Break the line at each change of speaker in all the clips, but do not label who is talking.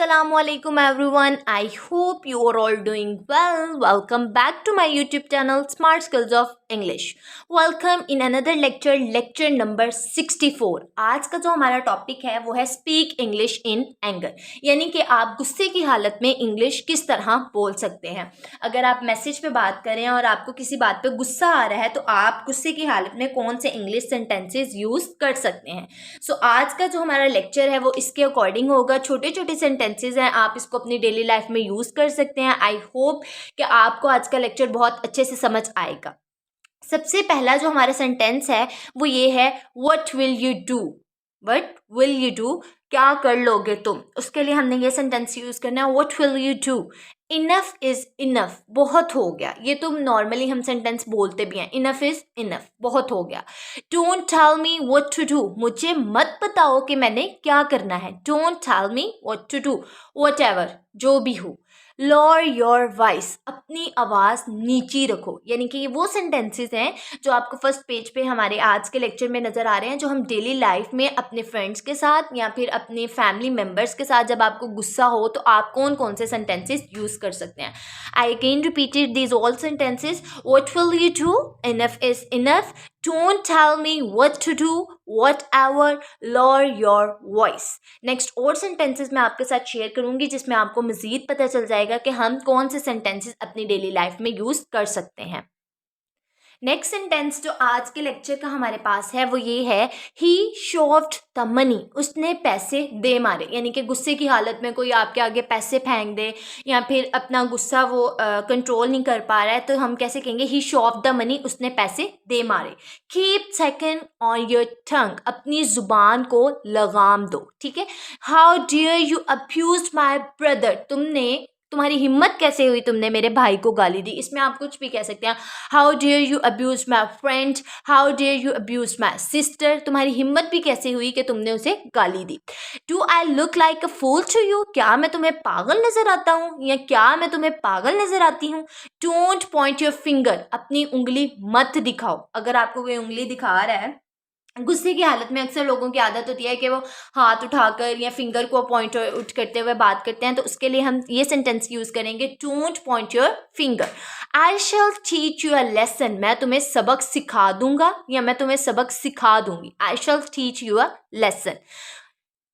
Assalamualaikum everyone. I hope you are all doing well. Welcome back to my YouTube channel Smart Skills of English. Welcome in another lecture number 64. आज का जो हमारा topic है वो है speak English in anger, यानी कि आप गुस्से की हालत में इंग्लिश किस तरह बोल सकते हैं। अगर आप मैसेज पे बात करें और आपको किसी बात पे गुस्सा आ रहा है तो आप गुस्से की हालत में कौन से इंग्लिश सेंटेंसेस यूज़ कर सकते हैं। सो आज का जो हमारा लेक्चर है वो इसके अकॉर्डिंग होगा। छोटे छोटे सेंटेंसेस हैं, आप इसको अपनी डेली लाइफ में यूज़ कर सकते हैं। आई होप कि आपको आज का लेक्चर बहुत अच्छे से समझ आएगा। सबसे पहला जो हमारा सेंटेंस है वो ये है, what will you do. What will you do, क्या कर लोगे तुम। उसके लिए हमने ये सेंटेंस यूज़ करना है, what will you do. Enough is enough, बहुत हो गया। ये तो नॉर्मली हम सेंटेंस बोलते भी हैं, इनफ इज़ इनफ, बहुत हो गया। Don't tell me what to do, मुझे मत बताओ कि मैंने क्या करना है। Don't tell me what to do, whatever, जो भी हो। लोअर योर वॉइस, अपनी आवाज़ नीची रखो। यानी कि ये वो सेंटेंसेस हैं जो आपको फर्स्ट पेज पे हमारे आज के लेक्चर में नज़र आ रहे हैं, जो हम डेली लाइफ में अपने फ्रेंड्स के साथ या फिर अपने फैमिली मेम्बर्स के साथ जब आपको गुस्सा हो तो आप कौन कौन से सेंटेंसेस यूज़ कर सकते हैं। I again repeated these all sentences, what will you do, enough is enough, don't tell me what to do, whatever, lower your voice। Next और सेंटेंसेस मैं आपके साथ शेयर करूंगी जिसमें आपको मज़ीद पता चल जाएगा कि हम कौन से सेंटेंसेस अपनी डेली लाइफ में यूज़ कर सकते हैं। नेक्स्ट सेंटेंस जो आज के लेक्चर का हमारे पास है वो ये है, ही शोव्ड द मनी, उसने पैसे दे मारे। यानी कि गुस्से की हालत में कोई आपके आगे पैसे फेंक दे या फिर अपना गुस्सा वो कंट्रोल नहीं कर पा रहा है तो हम कैसे कहेंगे, ही शोव्ड द मनी, उसने पैसे दे मारे। Keep second on your tongue, अपनी ज़ुबान को लगाम दो। ठीक है। How dare you abused my brother, तुम्हारी हिम्मत कैसे हुई, तुमने मेरे भाई को गाली दी। इसमें आप कुछ भी कह सकते हैं। How dare you abuse my friend, how dare you abuse my sister, तुम्हारी हिम्मत भी कैसे हुई कि तुमने उसे गाली दी। Do I look like a fool to you, क्या मैं तुम्हें पागल नजर आता हूँ या क्या मैं तुम्हें पागल नजर आती हूँ। डोंट पॉइंट योर फिंगर, अपनी उंगली मत दिखाओ। अगर आपको कोई उंगली दिखा रहा है, गुस्से की हालत में अक्सर लोगों की आदत होती है कि वो हाथ उठाकर या फिंगर को पॉइंट आउट करते हुए बात करते हैं, तो उसके लिए हम ये सेंटेंस यूज़ करेंगे, don't point your finger. I shall teach you a lesson, मैं तुम्हें सबक सिखा दूंगा या मैं तुम्हें सबक सिखा दूंगी। आई shall teach you a lesson.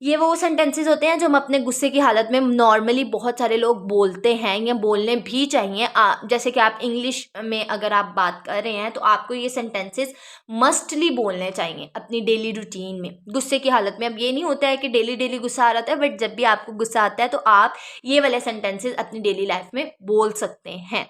ये वो सेंटेंसेस होते हैं जो हम अपने गुस्से की हालत में नॉर्मली बहुत सारे लोग बोलते हैं या बोलने भी चाहिए। जैसे कि आप इंग्लिश में अगर आप बात कर रहे हैं तो आपको ये सेंटेंसेस मस्टली बोलने चाहिए अपनी डेली रूटीन में गुस्से की हालत में। अब ये नहीं होता है कि डेली डेली गुस्सा आ रहा है, बट जब भी आपको गुस्सा आता है तो आप ये वाले सेंटेंसेस अपनी डेली लाइफ में बोल सकते हैं।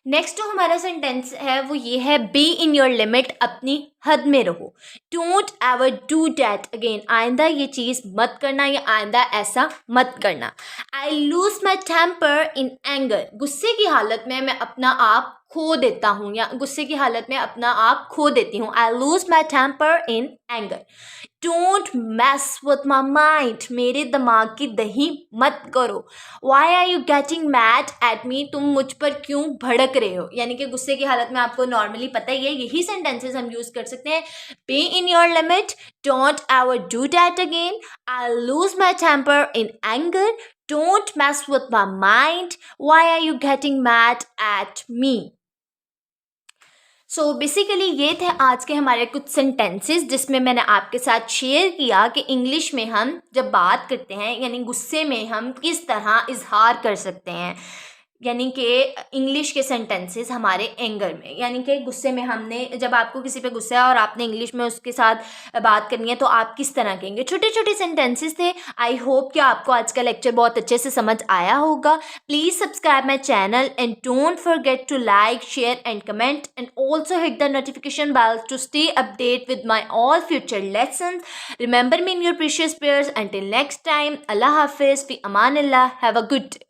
नेक्स्ट जो हमारा सेंटेंस है वो ये है, बी इन योर लिमिट, अपनी हद में रहो। Don't ever do that again, आइंदा ये चीज़ मत करना या आइंदा ऐसा मत करना। I lose my temper in anger, गुस्से की हालत में मैं अपना आप खो देता हूँ या गुस्से की हालत में अपना आप खो देती हूँ। I lose my temper in anger. Don't mess with my mind, मेरे दिमाग की दही मत करो। Why are you getting mad at me, तुम मुझ पर क्यों भड़क रहे हो। यानी कि गुस्से की हालत में आपको नॉर्मली पता ही है, यही सेंटेंसेस हम यूज़ कर सकते हैं। Be in your limit, don't ever do that again, I lose my temper in anger, don't mess with my mind, why are you getting mad at me. So basically ये थे आज के हमारे कुछ सेंटेंसेस जिसमें मैंने आपके साथ शेयर किया कि इंग्लिश में हम जब बात करते हैं यानी गुस्से में हम किस तरह इजहार कर सकते हैं। यानी कि इंग्लिश के सेंटेंसेस हमारे एंगर में, यानी कि गुस्से में हमने जब आपको किसी पे गुस्सा है और आपने इंग्लिश में उसके साथ बात करनी है तो आप किस तरह कहेंगे। छोटे छोटे सेंटेंसेस थे। आई होप कि आपको आज का लेक्चर बहुत अच्छे से समझ आया होगा। Please subscribe my channel and don't forget to like, share and comment and also hit the notification bell to stay update with my all future lessons. Remember me in your precious prayers. Until next time, Allah Hafiz, fi amanillah, have a good day.